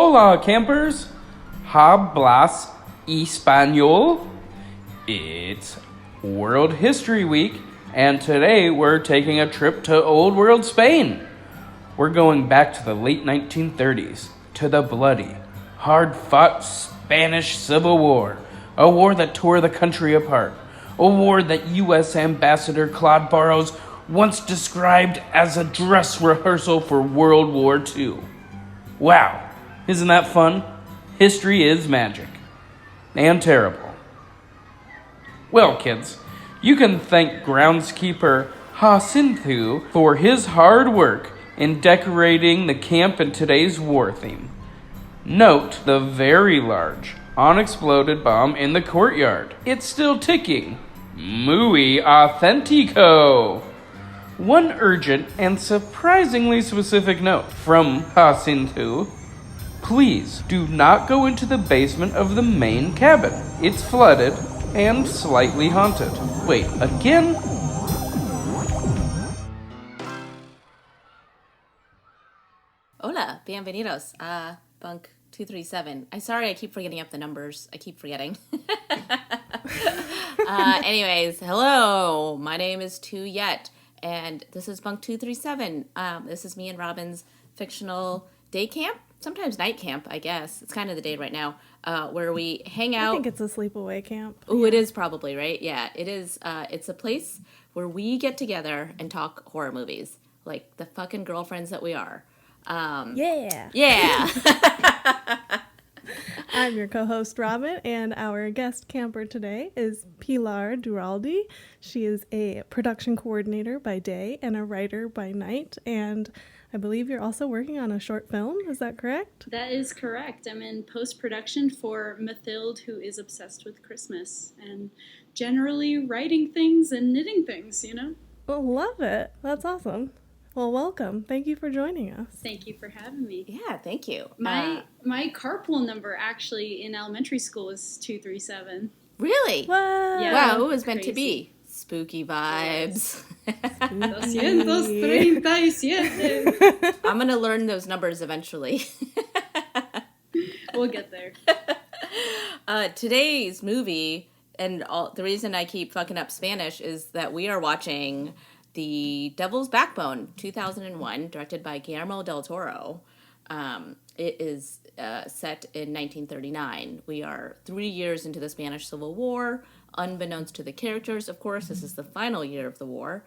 Hola, campers! Hablas Español? It's World History Week, and today we're taking a trip to Old World Spain. We're going back to the late 1930s, to the bloody, hard-fought Spanish Civil War, a war that tore the country apart, a war that U.S. Ambassador Claude Barrows once described as a dress rehearsal for World War II. Wow, isn't that fun? History is magic. And terrible. Well, kids, you can thank groundskeeper Jacinto for his hard work in decorating the camp in today's war theme. Note the very large, unexploded bomb in the courtyard. It's still ticking. Muy authentico! One urgent and surprisingly specific note from Jacinto. Please do not go into the basement of the main cabin. It's flooded and slightly haunted. Wait, again? Hola, bienvenidos a Bunk 237. I'm sorry, I keep forgetting up the numbers. I keep forgetting. Anyways, hello. My name is Tuyet, and this is Bunk 237. This is me and Robin's fictional day camp, sometimes night camp, I guess. It's kind of the day right now, where we hang out. I think it's a sleepaway camp. Oh, It is probably, right? Yeah, it is. It's a place where we get together and talk horror movies, like the fucking girlfriends that we are. Yeah. I'm your co-host Robin, and our guest camper today is Pilar Duralde. She is a production coordinator by day and a writer by night, and I believe you're also working on a short film. Is that correct? That is correct. I'm in post-production for Mathilde, who is obsessed with Christmas and generally writing things and knitting things, you know? Well, love it. That's awesome. Well, welcome. Thank you for joining us. Thank you for having me. Yeah, thank you. My carpool number actually in elementary school was 237. Really? What? Yeah. Wow, it was meant to be. Spooky vibes. 237. I'm going to learn those numbers eventually. We'll get there. Today's movie, and the reason I keep fucking up Spanish, is that we are watching The Devil's Backbone, 2001, directed by Guillermo del Toro. It is set in 1939. We are 3 years into the Spanish Civil War. Unbeknownst to the characters, of course, this is the final year of the war.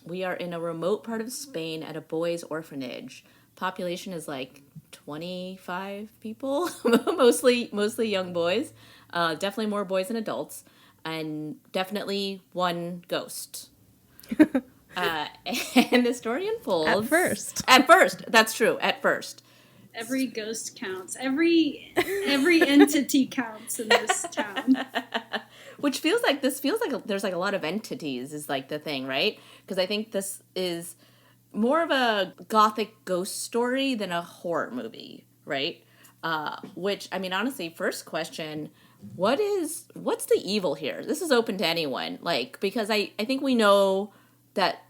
We are in a remote part of Spain at a boys' orphanage. Population is like 25 people, mostly young boys. Definitely more boys than adults, and definitely one ghost. And the story unfolds. At first, that's true. At first, Every ghost counts. Every entity counts in this town. which feels like there's like a lot of entities is like the thing, right? Because I think this is more of a gothic ghost story than a horror movie, right? Which, I mean, honestly, first question, what's the evil here? This is open to anyone, like, because I think we know that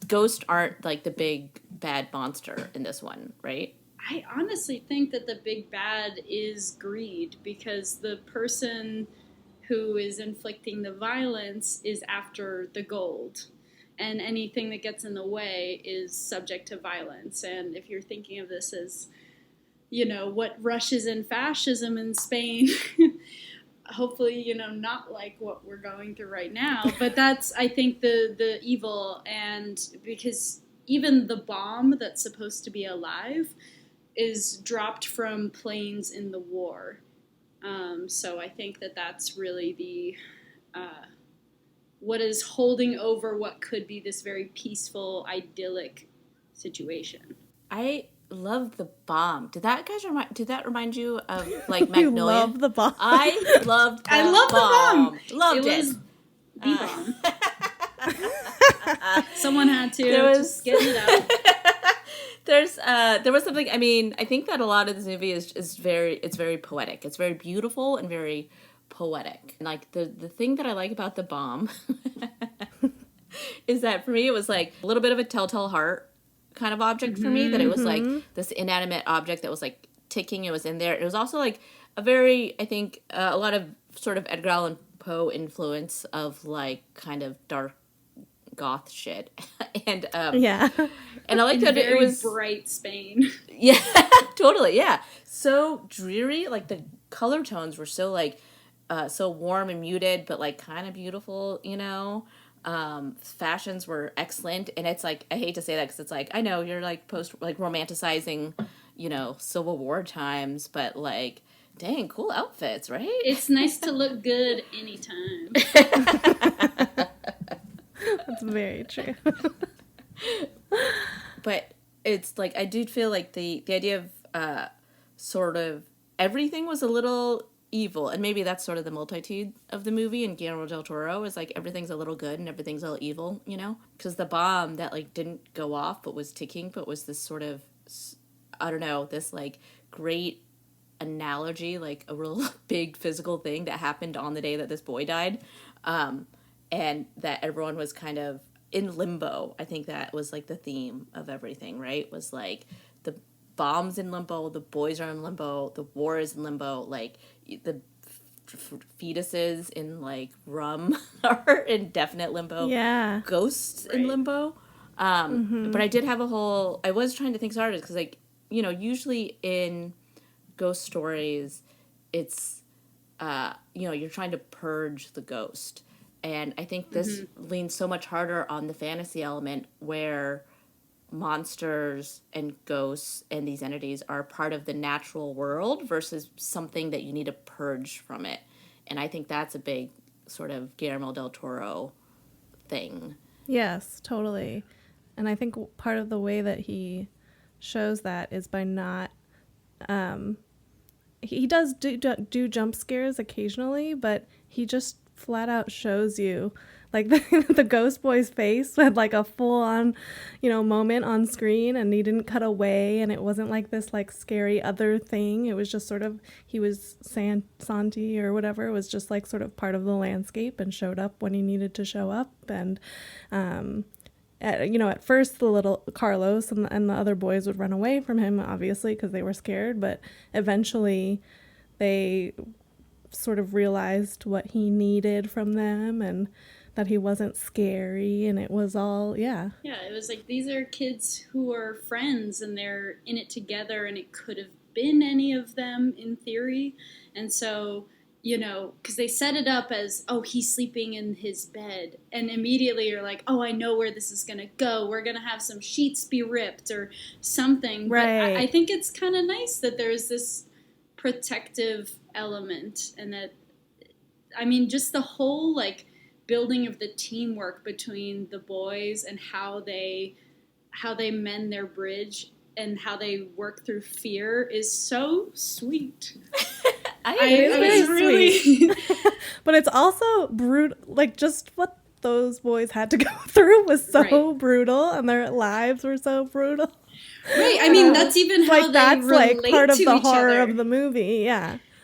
ghosts aren't like the big bad monster in this one, right? I honestly think that the big bad is greed, because the person who is inflicting the violence is after the gold, and anything that gets in the way is subject to violence. And if you're thinking of this as, you know, what rushes in fascism in Spain, hopefully, you know, not like what we're going through right now, but that's, I think, the evil. And because even the bomb that's supposed to be alive is dropped from planes in the war. So I think that that's really the what is holding over what could be this very peaceful, idyllic situation. I love the bomb. Did that remind you of like Magnolia? You love the bomb. I love the bomb. Loved it. Was the bomb. Someone had to just get it out. There was something, I mean, I think that a lot of this movie is very poetic. It's very beautiful and very poetic. And like the thing that I like about the bomb is that for me it was like a little bit of a telltale heart kind of object for me, that it was like this inanimate object that was like ticking. It was in there. It was also like a very, I think, a lot of sort of Edgar Allan Poe influence of like kind of dark goth shit. And Yeah. and I like In that very it was bright Spain. yeah, totally, yeah. So dreary, like the color tones were so like so warm and muted, but like kind of beautiful, you know. Fashions were excellent, and it's like, I hate to say that because it's like, I know you're like romanticizing, you know, Civil War times, but like, dang, cool outfits, right? It's nice to look good anytime. That's very true. But it's like, I did feel like the idea of sort of everything was a little evil, and maybe that's sort of the multitude of the movie, and Guillermo del Toro is like, everything's a little good and everything's a little evil, you know, because the bomb that like didn't go off but was ticking, but was this sort of, I don't know, this like great analogy, like a real big physical thing that happened on the day that this boy died, and that everyone was kind of in limbo. I think that was like the theme of everything, right? Was like the bomb's in limbo, the boys are in limbo, the war is in limbo, like the fetuses in like rum are in definite limbo. Yeah. Ghosts in limbo. But I did have I was trying to think harder because, like, you know, usually in ghost stories, it's, you know, you're trying to purge the ghost. And I think this leans so much harder on the fantasy element where monsters and ghosts and these entities are part of the natural world versus something that you need to purge from it. And I think that's a big sort of Guillermo del Toro thing. Yes, totally. And I think part of the way that he shows that is by not he does do jump scares occasionally, but he just flat out shows you like the ghost boy's face with like a full on, you know, moment on screen, and he didn't cut away, and it wasn't like this like scary other thing. It was just sort of, he was Santi or whatever, it was just like sort of part of the landscape and showed up when he needed to show up. And you know, at first the little Carlos and the other boys would run away from him, obviously, because they were scared, but eventually they sort of realized what he needed from them and that he wasn't scary, and it was all, yeah, it was like, these are kids who are friends and they're in it together, and it could have been any of them in theory. And so, you know, because they set it up as, oh, he's sleeping in his bed, and immediately you're like, oh, I know where this is gonna go, we're gonna have some sheets be ripped or something. right. But I think it's kind of nice that there's this protective element, and that, I mean, just the whole like building of the teamwork between the boys and how they mend their bridge and how they work through fear is so sweet. I was really but it's also brutal, like just what those boys had to go through was so brutal, and their lives were so brutal. Right, I mean, that's even how like they that's relate like part of to the each horror other. of the movie.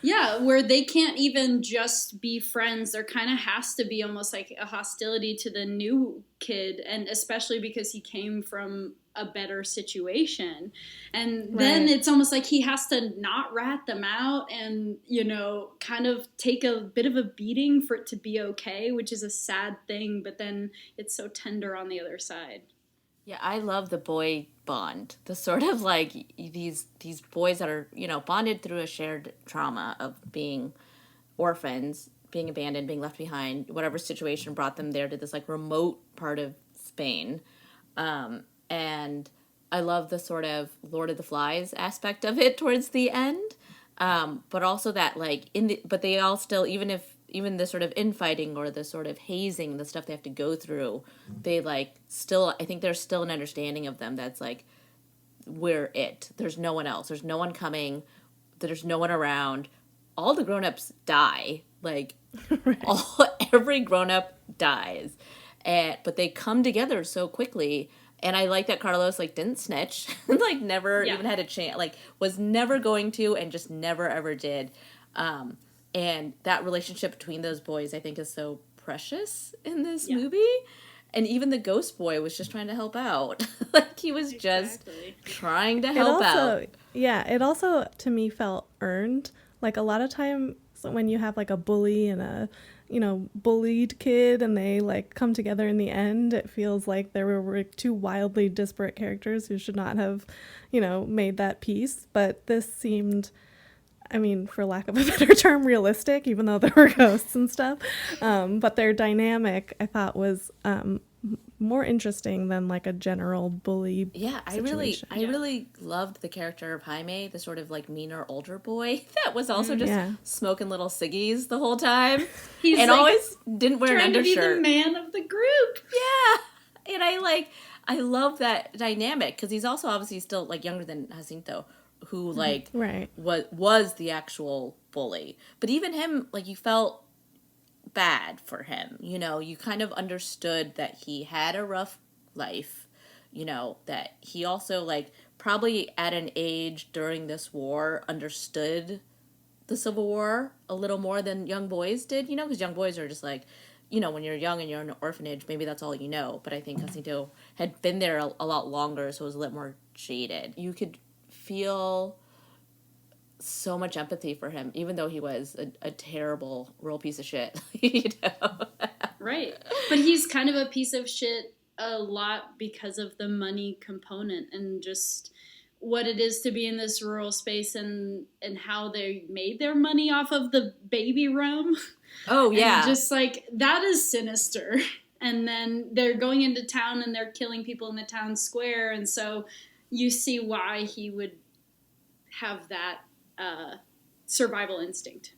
Yeah, where they can't even just be friends. There kind of has to be almost like a hostility to the new kid, and especially because he came from a better situation. And then it's almost like he has to not rat them out and, you know, kind of take a bit of a beating for it to be okay, which is a sad thing, but then it's so tender on the other side. Yeah, I love the boy bond. The sort of like these boys that are, you know, bonded through a shared trauma of being orphans, being abandoned, being left behind, whatever situation brought them there to this like remote part of Spain. And I love the sort of Lord of the Flies aspect of it towards the end. But also that like but they all still, even the sort of infighting or the sort of hazing, the stuff they have to go through, they like still, I think there's still an understanding of them that's like, we're it. There's no one else. There's no one coming. There's no one around. All the grown-ups die. Like, every grown-up dies. But they come together so quickly. And I like that Carlos, like, didn't snitch. Like, never even had a chance. Like, was never going to and just never ever did. And that relationship between those boys, I think, is so precious in this movie. And even the ghost boy was just trying to help out. Like, he was just trying to help out. Yeah, it also to me felt earned. Like a lot of times when you have like a bully and a, bullied kid and they like come together in the end, it feels like there were two wildly disparate characters who should not have, made that peace. But this seemed, I mean, for lack of a better term, realistic, even though there were ghosts and stuff. But their dynamic, I thought, was more interesting than like a general bully. Yeah, I really loved the character of Jaime, the sort of like meaner older boy that was also just smoking little ciggies the whole time. He's and like, always didn't wear an undershirt. Trying to be the man of the group. Yeah, and I love that dynamic because he's also obviously still like younger than Jacinto, who like was the actual bully. But even him, like you felt bad for him, you kind of understood that he had a rough life, that he also like probably at an age during this war understood the Civil War a little more than young boys did, because young boys are just like, when you're young and you're in an orphanage, maybe that's all you know. But I think Jacinto had been there a lot longer, so it was a little more jaded. You could feel so much empathy for him, even though he was a terrible, real piece of shit. Right. But he's kind of a piece of shit a lot because of the money component and just what it is to be in this rural space and how they made their money off of the baby rum. Oh, yeah. And just like, that is sinister. And then they're going into town and they're killing people in the town square. And so you see why he would have that survival instinct.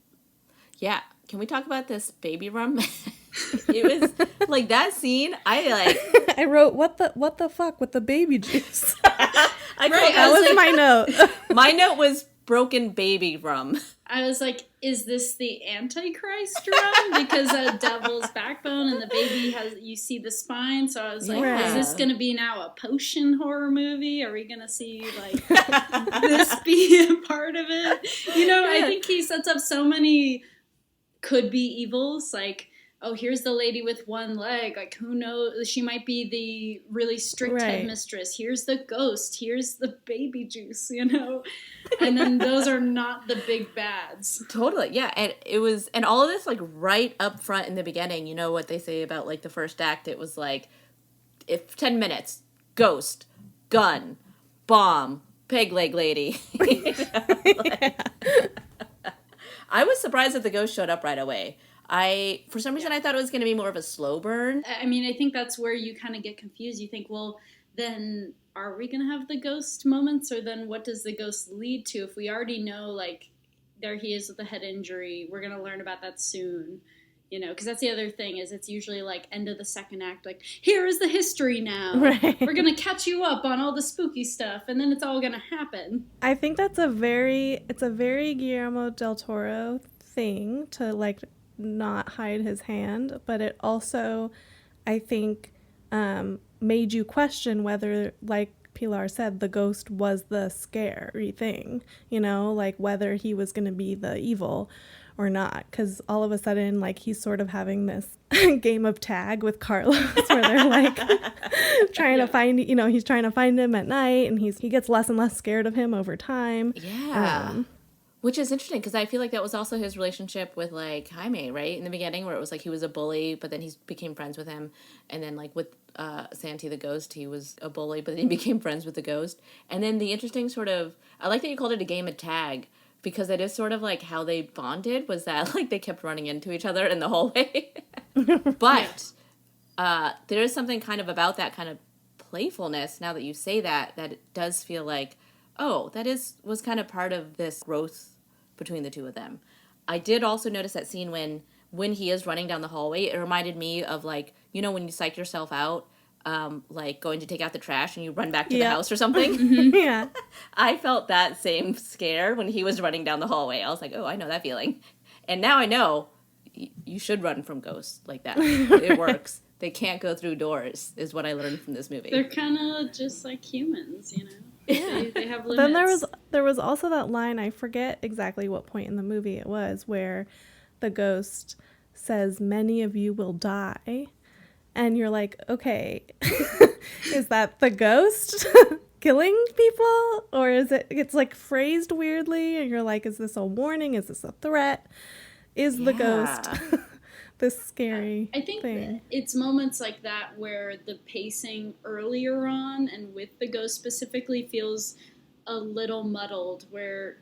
Yeah. Can we talk about this baby rum? It was like that scene. I wrote what the fuck with the baby juice. That was my note. My note was broken baby rum. I was like, is this the Antichrist rum? Because a devil's backbone and the baby you see the spine. So I was like, is this going to be now a potion horror movie? Are we going to see like this be a part of it? I think he sets up so many could be evils. Like, oh, here's the lady with one leg. Like, who knows? She might be the really strict headmistress. Here's the ghost. Here's the baby juice, And then those are not the big bads. Totally, yeah. And all of this, like, right up front in the beginning, you know what they say about, like, the first act? It was, like, if 10 minutes, ghost, gun, bomb, peg leg lady. I was surprised that the ghost showed up right away. For some reason, I thought it was going to be more of a slow burn. I mean, I think that's where you kind of get confused. You think, well, then are we going to have the ghost moments? Or then what does the ghost lead to? If we already know, like, there he is with a head injury, we're going to learn about that soon. Because that's the other thing is it's usually like end of the second act, like, here is the history now. Right. We're going to catch you up on all the spooky stuff, and then it's all going to happen. I think it's a very Guillermo del Toro thing to, like, not hide his hand, but it also, I think, made you question whether, like Pilar said, the ghost was the scary thing, like whether he was going to be the evil or not, because all of a sudden, like, he's sort of having this game of tag with Carlos where they're like trying to find, he's trying to find him at night, and he gets less and less scared of him over time. Yeah. Which is interesting because I feel like that was also his relationship with, like, Jaime, right? In the beginning where it was like he was a bully, but then he became friends with him. And then, like, with Santi the ghost, he was a bully, but then he became friends with the ghost. And then the interesting sort of, I like that you called it a game of tag because that is sort of like how they bonded was that, like, they kept running into each other in the hallway. But there is something kind of about that kind of playfulness, now that you say that it does feel like, oh, was kind of part of this growth between the two of them. I did also notice that scene when he is running down the hallway. It reminded me of, like, when you psych yourself out, like going to take out the trash and you run back to the house or something. Yeah. I felt that same scare when he was running down the hallway. I was like, oh, I know that feeling. And now I know you should run from ghosts like that. It works. They can't go through doors, is what I learned from this movie. They're kind of just like humans, Yeah. They have limits. Then there was also that line, I forget exactly what point in the movie it was, where the ghost says, "Many of you will die." And you're like, okay, is that the ghost? killing people, or is it's like phrased weirdly and you're like, is this a warning, is this a threat, is the ghost this scary I think thing? it's moments like that where the pacing earlier on and with the ghost specifically feels a little muddled,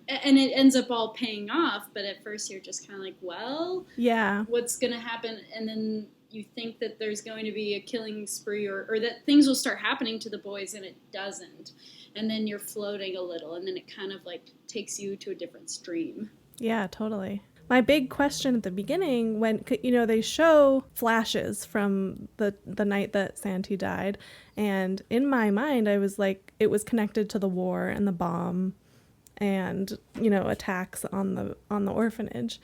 and it ends up all paying off, but at first you're just kind of like, well, yeah, what's gonna happen? And then you think that there's going to be a killing spree, or that things will start happening to the boys, and it doesn't. And then you're floating a little, and then it kind of like takes you to a different stream. Yeah, totally. My big question at the beginning, when, you know, they show flashes from the night that Santi died, and in my mind I was like, it was connected to the war and the bomb and, you know, attacks on the orphanage.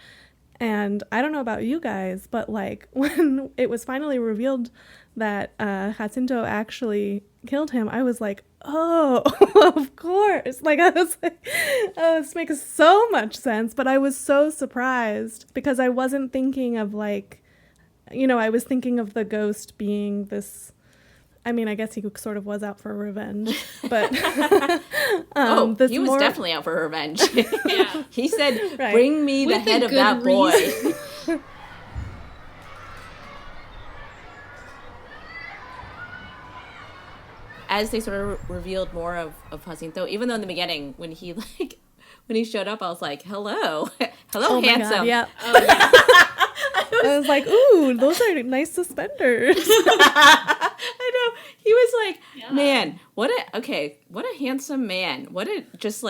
And I don't know about you guys, but like when it was finally revealed that Jacinto actually killed him, I was like, oh, of course. Like, I was like, oh, this makes so much sense. But I was so surprised because I wasn't thinking of like, you know, I was thinking of the ghost being this. I mean, I guess he sort of was out for revenge, but he was definitely out for revenge. Yeah. He said, right. "Bring me the head of that boy." As they sort of revealed more of Jacinto, even though in the beginning when he showed up, I was like, "Hello, hello, handsome." God, yeah. Oh, yeah. I was like, ooh, those are nice suspenders. I know. He was like, Yeah. man, what a handsome man. What a just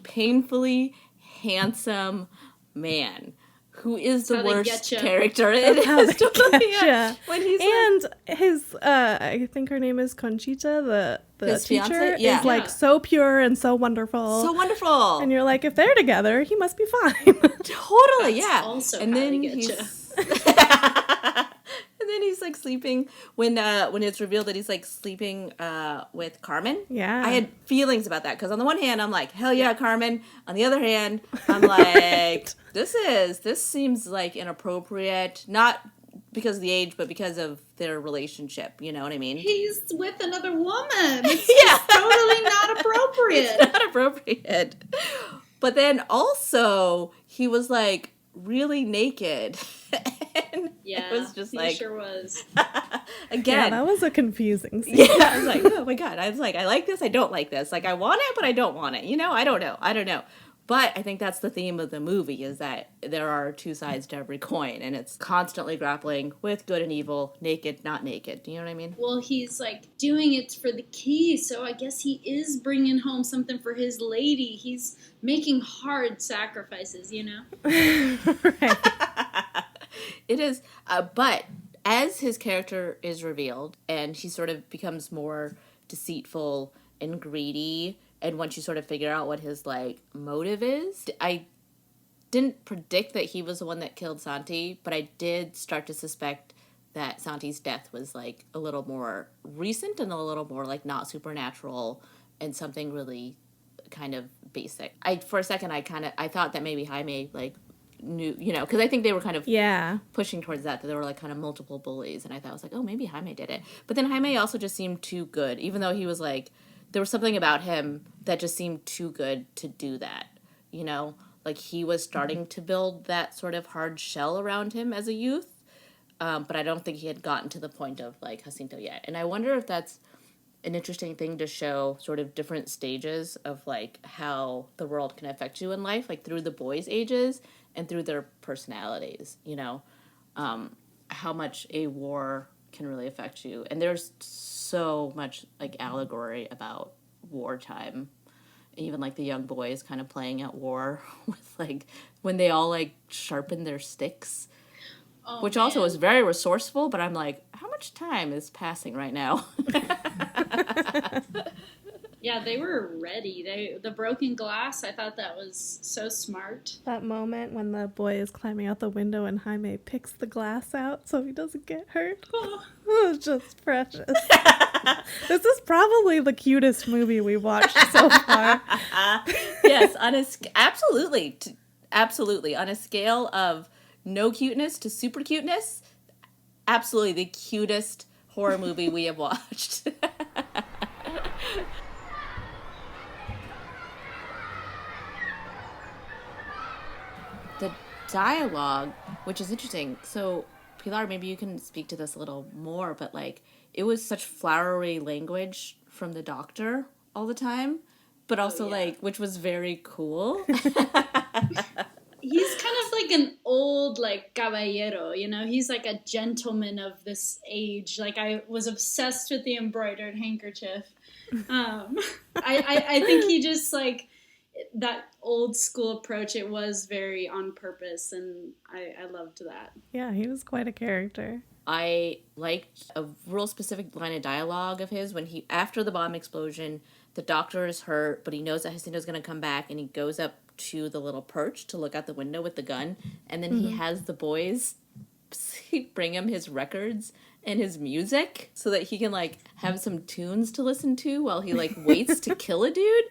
painfully handsome man. Who is the worst character in it? When he's his I think her name is Conchita, the his teacher, fiance? Yeah. is like so pure and so wonderful. So wonderful. And you're like, if they're together, he must be fine. Totally, That's yeah. also And how then they get he's and then he's like sleeping when it's revealed that he's like sleeping with Carmen. Yeah. I had feelings about that because on the one hand I'm like, hell yeah, Carmen. On the other hand, I'm like, this seems like inappropriate, not because of the age, but because of their relationship. You know what I mean? He's with another woman. It's Yeah. totally not appropriate. It's not appropriate. But then also he was like really naked. And Yeah, it was just he like sure was. again. Yeah, that was a confusing scene. Yeah, I was like, oh my god. I was like, I like this, I don't like this. Like, I want it, but I don't want it. You know, I don't know. But I think that's the theme of the movie, is that there are two sides to every coin, and it's constantly grappling with good and evil, naked, not naked. Do you know what I mean? Well, he's like doing it for the key, so I guess he is bringing home something for his lady. He's making hard sacrifices, you know? Right. It is, but as his character is revealed, and he sort of becomes more deceitful and greedy, and once you sort of figure out what his like motive is, I didn't predict that he was the one that killed Santi, but I did start to suspect that Santi's death was like a little more recent and a little more like not supernatural and something really kind of basic. For a second I thought that maybe Jaime like knew, you know, because I think they were kind of pushing towards that there were like kind of multiple bullies, and I thought, I was like, oh, maybe Jaime did it. But then Jaime also just seemed too good, even though he was like, there was something about him that just seemed too good to do that, you know? Like, he was starting to build that sort of hard shell around him as a youth, but I don't think he had gotten to the point of, like, Jacinto yet. And I wonder if that's an interesting thing to show sort of different stages of, like, how the world can affect you in life, like, through the boys' ages and through their personalities, you know? How much a war can really affect you. And there's so much like allegory about wartime, even like the young boys kind of playing at war with like when they all like sharpen their sticks, which also is very resourceful, but I'm like, how much time is passing right now? Yeah, they were ready. The broken glass, I thought that was so smart. That moment when the boy is climbing out the window and Jaime picks the glass out so he doesn't get hurt. Oh, it was just precious. This is probably the cutest movie we've watched so far. Yes, absolutely. Absolutely. On a scale of no cuteness to super cuteness, absolutely the cutest horror movie we have watched. dialogue, which is interesting. So, Pilar, maybe you can speak to this a little more, but like, it was such flowery language from the doctor all the time, but also like, which was very cool. He's kind of like an old, like, caballero, you know? He's like a gentleman of this age. Like, I was obsessed with the embroidered handkerchief. I think he just, like, that old school approach, it was very on purpose, and I loved that. Yeah, he was quite a character. I liked a real specific line of dialogue of his when after the bomb explosion, the doctor is hurt, but he knows that Jacinto's going to come back, and he goes up to the little perch to look out the window with the gun, and then he has the boys bring him his records and his music so that he can, like, have some tunes to listen to while he, like, waits to kill a dude.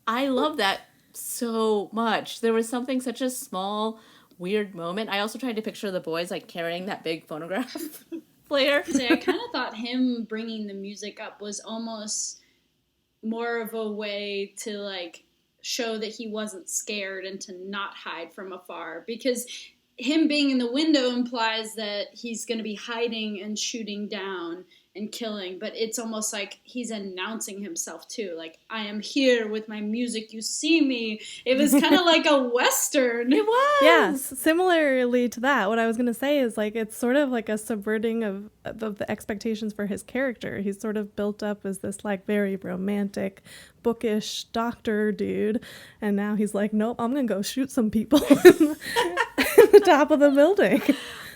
I love that so much. There was something, such a small, weird moment. I also tried to picture the boys, like, carrying that big phonograph player. See, I kind of thought him bringing the music up was almost more of a way to, like, show that he wasn't scared and to not hide from afar, because him being in the window implies that he's going to be hiding and shooting down and killing, but it's almost like he's announcing himself too, like, I am here with my music, you see me. It was kind of like a Western. It was. Yes, similarly to that, what I was going to say is, like, it's sort of like a subverting of the expectations for his character. He's sort of built up as this, like, very romantic, bookish doctor dude, and now he's like, nope, I'm going to go shoot some people in the top of the building.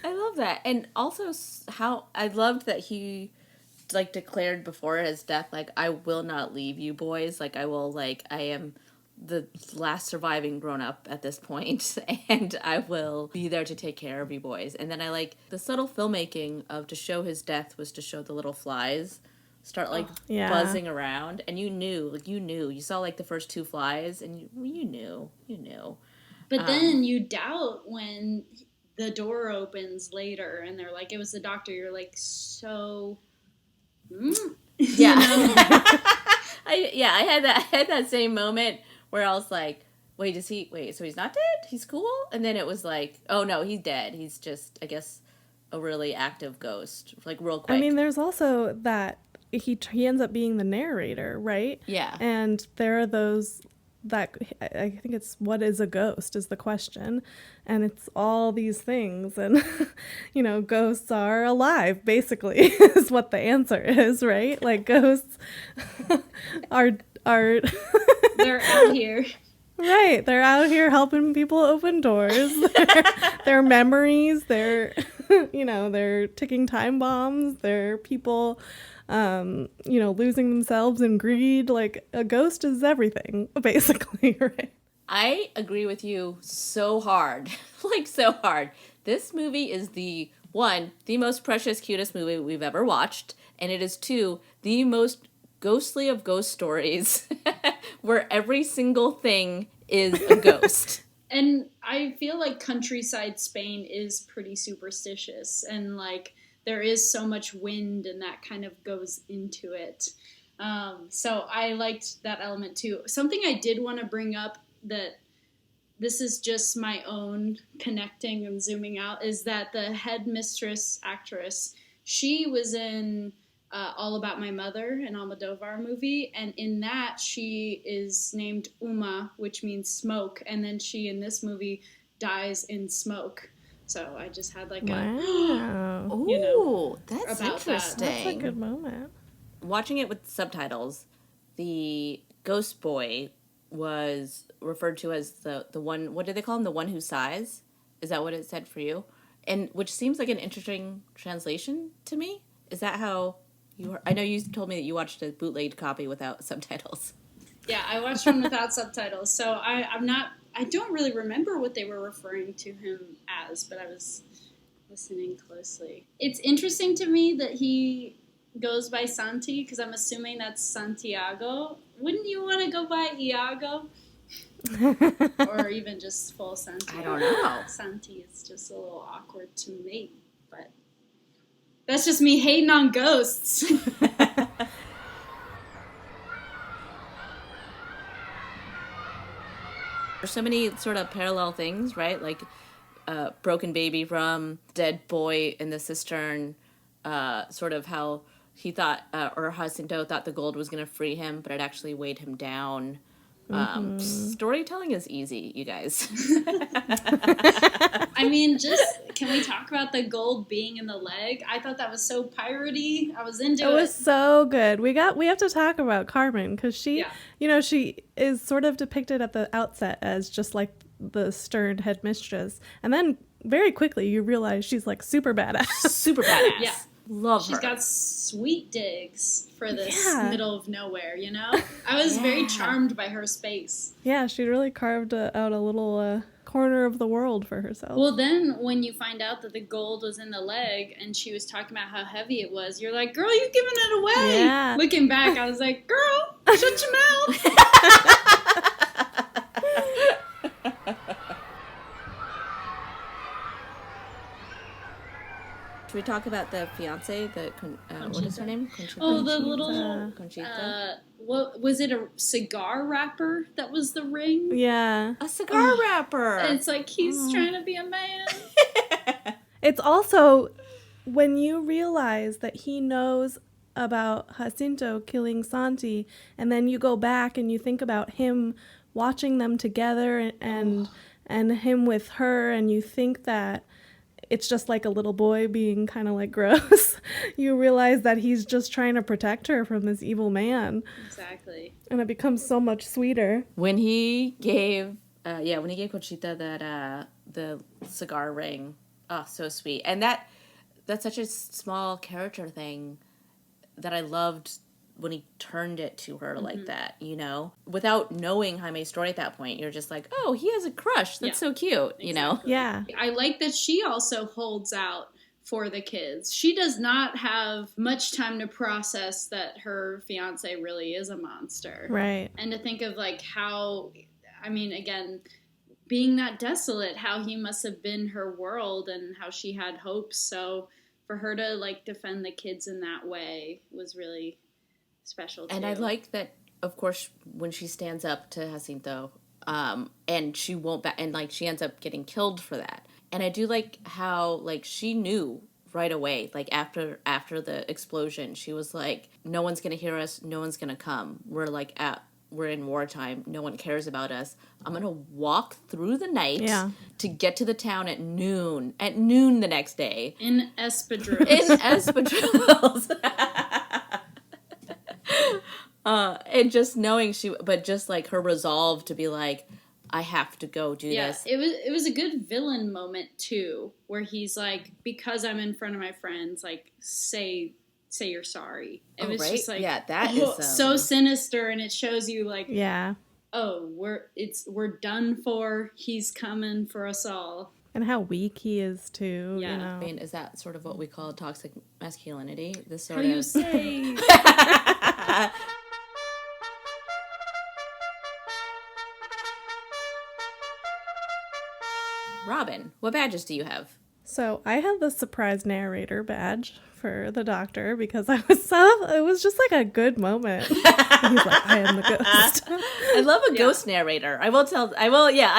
I love that. And also how I loved that he, like, declared before his death, like, I will not leave you boys. Like, I will, like, I am the last surviving grown-up at this point, and I will be there to take care of you boys. And then I like the subtle filmmaking of, to show his death was to show the little flies start, like, buzzing around, and you saw, like, the first two flies, and you knew. But then you doubt when the door opens later and they're like, it was the doctor. You're like, so... Yeah. I had that same moment where I was like, so he's not dead? He's cool? And then it was like, oh no, he's dead. He's just, I guess, a really active ghost, like, real quick. I mean, there's also that he ends up being the narrator, right? Yeah. And there are those that, I think it's, what is a ghost is the question, and it's all these things, and you know, ghosts are alive, basically, is what the answer is, right? Like, ghosts are they're out here. Right, they're out here helping people open doors. They're memories, they're they're ticking time bombs, they're people losing themselves in greed. Like, a ghost is everything, basically, right? I agree with you so hard. Like, so hard. This movie is the most precious, cutest movie we've ever watched. And it is, two, the most ghostly of ghost stories where every single thing is a ghost. And I feel like countryside Spain is pretty superstitious, and, like, there is so much wind, and that kind of goes into it. So I liked that element too. Something I did want to bring up, that this is just my own connecting and zooming out, is that the headmistress actress, she was in All About My Mother, an Almodovar movie, and in that she is named Uma, which means smoke, and then she, in this movie, dies in smoke. So I just had, like, wow. Ooh, that's about interesting. That's a good moment. Watching it with subtitles, the ghost boy was referred to as the one, what did they call him? The one who sighs? Is that what it said for you? And which seems like an interesting translation to me. Is that how you were? I know you told me that you watched a bootlegged copy without subtitles. Yeah, I watched one without subtitles, so I don't really remember what they were referring to him as, but I was listening closely. It's interesting to me that he goes by Santi, because I'm assuming that's Santiago. Wouldn't you want to go by Iago? Or even just full Santiago? I don't know. Santi is just a little awkward to me, but that's just me hating on ghosts. There's so many sort of parallel things, right? Like, a broken baby from dead boy in the cistern, sort of how he thought, or Jacinto thought the gold was going to free him, but it actually weighed him down. Storytelling is easy, you guys. I mean, can we talk about the gold being in the leg? I thought that was so piratey. I was into it. It was so good. We have to talk about Carmen because she is sort of depicted at the outset as just like the stern headmistress, and then very quickly you realize she's like super badass. Super badass. Yeah. Love her. She's got sweet digs for this middle of nowhere, you know? I was very charmed by her space. Yeah, she really carved out a little corner of the world for herself. Well, then when you find out that the gold was in the leg and she was talking about how heavy it was, you're like, girl, you're giving it away. Yeah. Looking back, I was like, girl, shut your mouth. Should we talk about the fiance? What is her name? Conchita. Oh, the little... Conchita. What was it? A cigar wrapper that was the ring? Yeah. A cigar wrapper. It's like he's trying to be a man. It's also when you realize that he knows about Jacinto killing Santi, and then you go back and you think about him watching them together and him with her, and you think that it's just like a little boy being kind of like gross. You realize that he's just trying to protect her from this evil man. Exactly. And it becomes so much sweeter. When he gave Conchita that the cigar ring, oh, so sweet. And that's such a small character thing that I loved when he turned it to her like that, you know? Without knowing Jaime's story at that point, you're just like, oh, he has a crush. That's so cute, you know? Yeah. I like that she also holds out for the kids. She does not have much time to process that her fiance really is a monster. Right. And to think of like how, I mean, again, being that desolate, how he must have been her world and how she had hopes. So for her to like defend the kids in that way was really special too. And I like that, of course, when she stands up to Jacinto, and she won't and like she ends up getting killed for that. And I do like how like she knew right away, like after the explosion, she was like, no one's gonna hear us, no one's gonna come. We're in wartime, no one cares about us. I'm gonna walk through the night to get to the town at noon the next day. In espadrilles. And just knowing but just like her resolve to be like, I have to go do this. It was a good villain moment too, where he's like, because I'm in front of my friends, like say you're sorry. It was just like, that is so sinister, and it shows you like, oh, we're done for. He's coming for us all. And how weak he is too. Yeah. You know? I mean, is that sort of what we call toxic masculinity? This sort How of you say? Robin, what badges do you have? So I have the surprise narrator badge for the doctor because it was just like a good moment. He's like, I am the ghost. I love a ghost narrator. I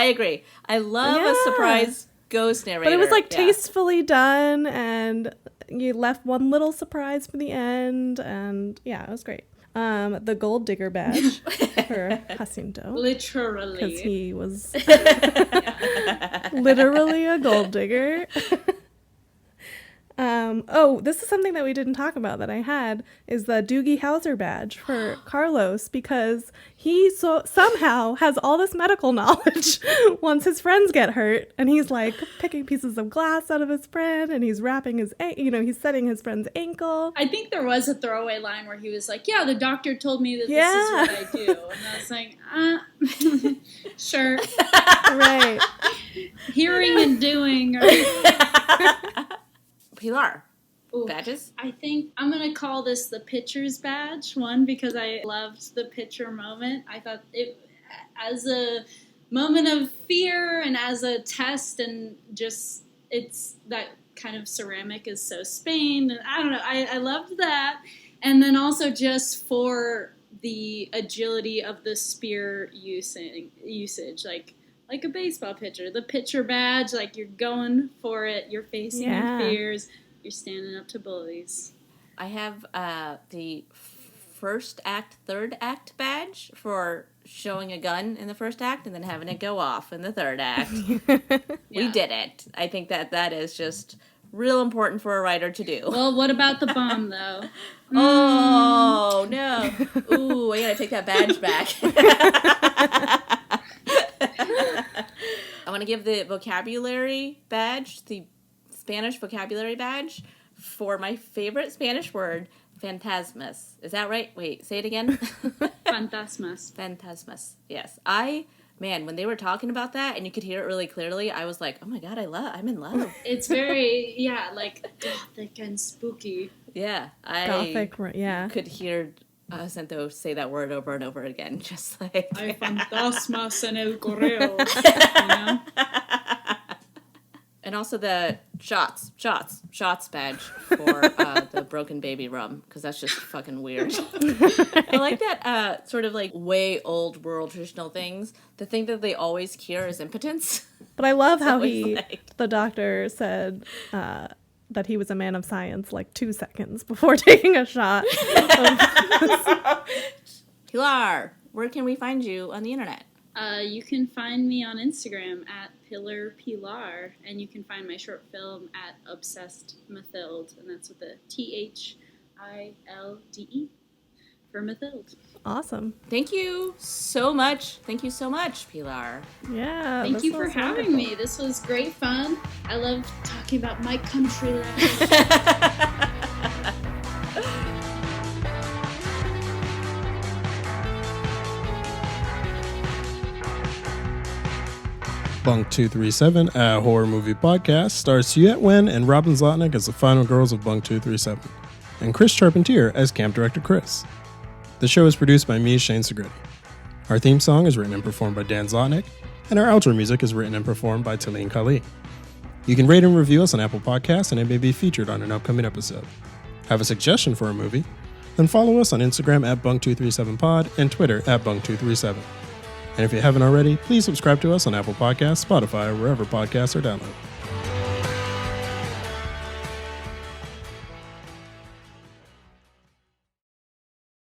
agree. I love a surprise ghost narrator. But it was like tastefully done, and you left one little surprise for the end, and it was great. The gold digger badge for Jacinto. Literally. Because he was literally a gold digger. This is something that we didn't talk about that I had, is the Doogie Howser badge for Carlos, because he somehow has all this medical knowledge once his friends get hurt, and he's like picking pieces of glass out of his friend, and he's wrapping he's setting his friend's ankle. I think there was a throwaway line where he was like, yeah, the doctor told me that this is what I do. And I was like, sure. Right. Hearing and doing Pilar. Badges? I think I'm going to call this the pitcher's badge, one, because I loved the pitcher moment. I thought it, as a moment of fear and as a test, and just, it's that kind of ceramic is so Spain. And I don't know, I loved that. And then also just for the agility of the spear usage, like, like a baseball pitcher. The pitcher badge, like you're going for it. You're facing your fears. You're standing up to bullies. I have the first act, third act badge for showing a gun in the first act and then having it go off in the third act. We did it. I think that is just real important for a writer to do. Well, what about the bomb, though? Oh, no. Ooh, I gotta take that badge back. I want to give the vocabulary badge, the Spanish vocabulary badge, for my favorite Spanish word, phantasmas. Is that right? Wait, say it again. Phantasmas. Phantasmas. Yes. When they were talking about that and you could hear it really clearly, I was like, oh my God, I'm in love. It's very, like gothic and spooky. Yeah. Gothic, could hear Santo say that word over and over again, just like... Hay fantasmas en el correo. You know? And also the shots badge for the broken baby rum, because that's just fucking weird. I like that sort of like way old world traditional things. The thing that they always cure is impotence. But I love how the doctor said that he was a man of science like 2 seconds before taking a shot. Pilar, where can we find you on the internet? You can find me on Instagram at Pilar, and you can find my short film at Obsessed Mathilde, and that's with a THILDE for Mathilde. Awesome. Thank you so much. Pilar. Yeah. Thank you for having me. This was great fun. I love talking about my country life. Bunk 237, a horror movie podcast, stars Tuyet and Robin Zlotnick as the final girls of Bunk 237, and Chris Charpentier as camp director Chris. The show is produced by me, Shane Segretti. Our theme song is written and performed by Dan Zlotnick, and our outro music is written and performed by Talene Kali. You can rate and review us on Apple Podcasts, and it may be featured on an upcoming episode. Have a suggestion for a movie? Then follow us on Instagram at Bunk237pod and Twitter at Bunk237. And if you haven't already, please subscribe to us on Apple Podcasts, Spotify, or wherever podcasts are downloaded.